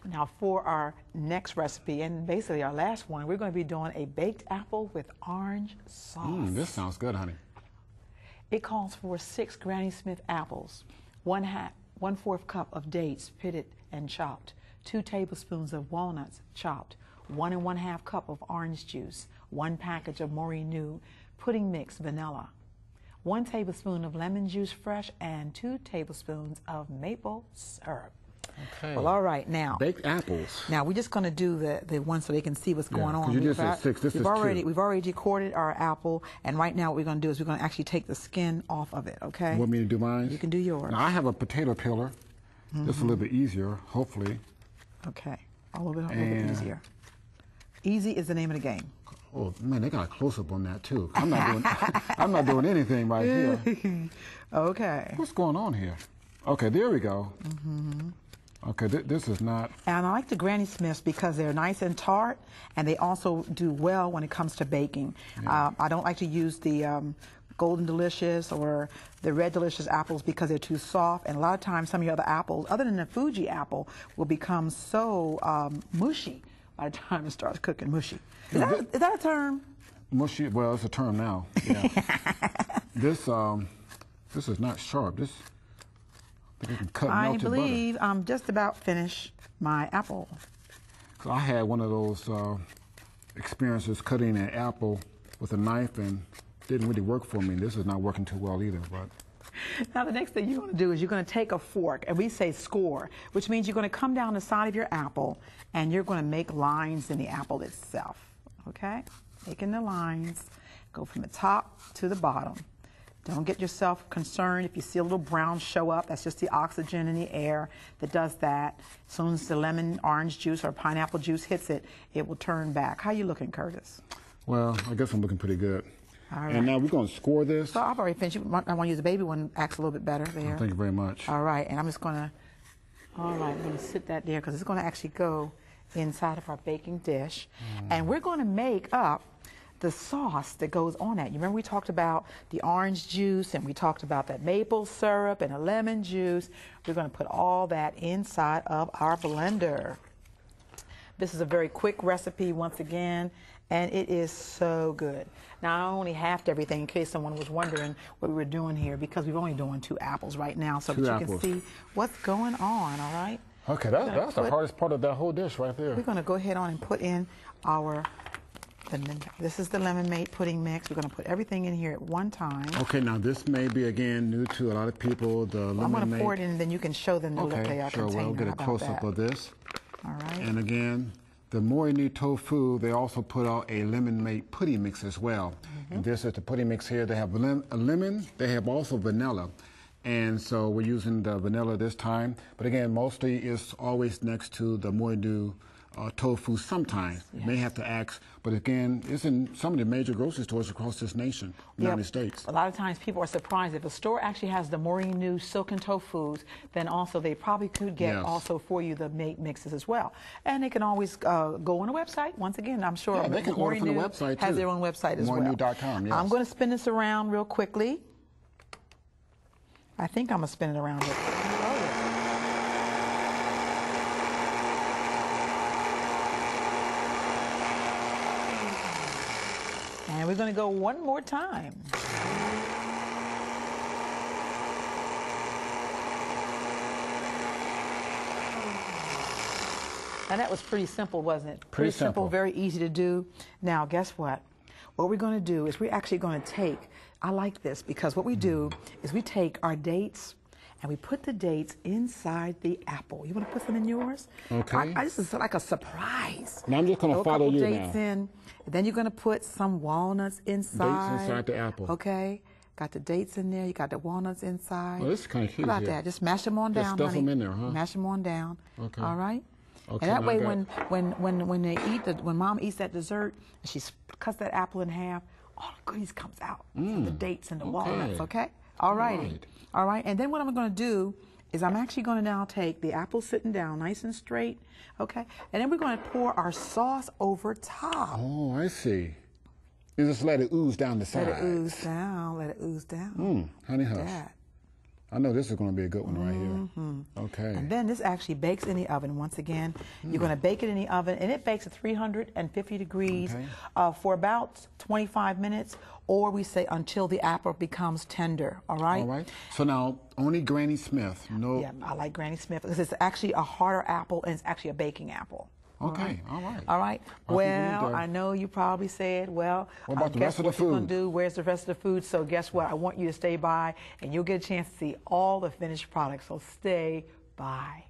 Now for our next recipe, and basically our last one, we're going to be doing a baked apple with orange sauce. This sounds good, honey. It calls for 6 Granny Smith apples, 1/4 cup of dates pitted and chopped, 2 tablespoons of walnuts chopped, 1 1/2 cup of orange juice, 1 package of Mori-Nu pudding mix vanilla, 1 tablespoon of lemon juice fresh, and 2 tablespoons of maple syrup. Okay. Well, all right, now. Baked apples. Now we're just going to do the one so they can see what's going on. You just said 6. This is 2. We've already recorded our apple, and right now what we're going to do is we're going to actually take the skin off of it. Okay. You want me to do mine? You can do yours. Now I have a potato peeler. Just a little bit easier, hopefully. Okay. A little bit easier. Easy is the name of the game. Oh man, they got a close up on that too. I'm not doing anything right here. Okay. What's going on here? Okay, there we go. Okay, this is not. And I like the Granny Smiths because they're nice and tart, and they also do well when it comes to baking. Yeah. I don't like to use the Golden Delicious or the Red Delicious apples because they're too soft, and a lot of times some of your other apples, other than the Fuji apple, will become so mushy by the time it starts cooking. Mushy. Is that a term? Mushy. Well, it's a term now. Yeah. This is not sharp. This. I believe I'm just about finished my apple. So I had one of those experiences cutting an apple with a knife and didn't really work for me. This is not working too well either. But now the next thing you're going to do is you're going to take a fork, and we say score, which means you're going to come down the side of your apple and you're going to make lines in the apple itself. Okay? Making the lines, go from the top to the bottom. Don't get yourself concerned if you see a little brown show up. That's just the oxygen in the air that does that. As soon as the lemon, orange juice, or pineapple juice hits it, it will turn back. How you looking, Curtis? Well, I guess I'm looking pretty good. All right. And now we're going to score this. So I've already finished. I want to use the baby one. Acts a little bit better there. Oh, thank you very much. All right, and I'm just going to. All right, I'm going to sit that there because it's going to actually go inside of our baking dish, and we're going to make up the sauce that goes on that. You remember we talked about the orange juice, and we talked about that maple syrup and a lemon juice. We're going to put all that inside of our blender. This is a very quick recipe once again, and it is so good. Now I only halved everything in case someone was wondering what we were doing here, because we're only doing 2 apples right now, so that you can see what's going on. All right. Okay, that's the hardest part of that whole dish right there. We're going to go ahead on and put in our. This is the Lemonade pudding mix. We're going to put everything in here at one time. Okay, now this may be, again, new to a lot of people. The Lemonade. I'm going to pour it in, and then you can show them the container. Sure, we'll get a close-up of this. All right. And again, the Mori-Nu tofu, they also put out a Lemonade pudding mix as well. And this is the pudding mix here. They have a lemon. They have also vanilla. And so we're using the vanilla this time. But again, mostly it's always next to the Mori-Nu tofu sometimes. You may have to ask, but again, it's in some of the major grocery stores across this nation, United States. A lot of times people are surprised if a store actually has the Mori-Nu silken tofus, then also they probably could get also for you the mixes as well. And they can always go on a website. Once again, I'm sure they can order from the website too. Has their own website as well. Mori-Nu.com, yes. I'm going to spin this around real quickly. I think I'm going to spin it around real quick. And we're going to go one more time. And that was pretty simple, wasn't it? Pretty simple. Very easy to do. Now, guess what? What we're going to do is we're actually going to take, I like this because what we do is we take our dates and we put the dates inside the apple. You want to put some in yours? Okay. This is like a surprise. Now I'm just going to follow you dates in. Then you're going to put some walnuts inside. Dates inside the apple. Okay. Got the dates in there. You got the walnuts inside. Oh, this is kind of cute. How about that? Just mash them on down, stuff honey. them in there, huh? Mash them on down. Okay. All right. Okay, and that way, when Mom eats that dessert, and she cuts that apple in half, all the goodies comes out. The dates and the walnuts. Okay. All righty. All right. And then what I'm going to do is I'm actually going to now take the apple sitting down nice and straight. Okay. And then we're going to pour our sauce over top. Oh, I see. You just let it ooze down the side. Let it ooze down. Let it ooze down. Honey hush. That. I know this is going to be a good one right here. Okay. And then this actually bakes in the oven. Once again, you're going to bake it in the oven, and it bakes at 350 degrees for about 25 minutes, or we say until the apple becomes tender, all right? All right. So now, only Granny Smith. No. Yeah, I like Granny Smith because it's actually a harder apple, and it's actually a baking apple. Okay, all right. All right. Well, I know you probably said, well, what about the guess rest of the what you're going food? to do? Where's the rest of the food? So guess what? I want you to stay by, and you'll get a chance to see all the finished products. So stay by.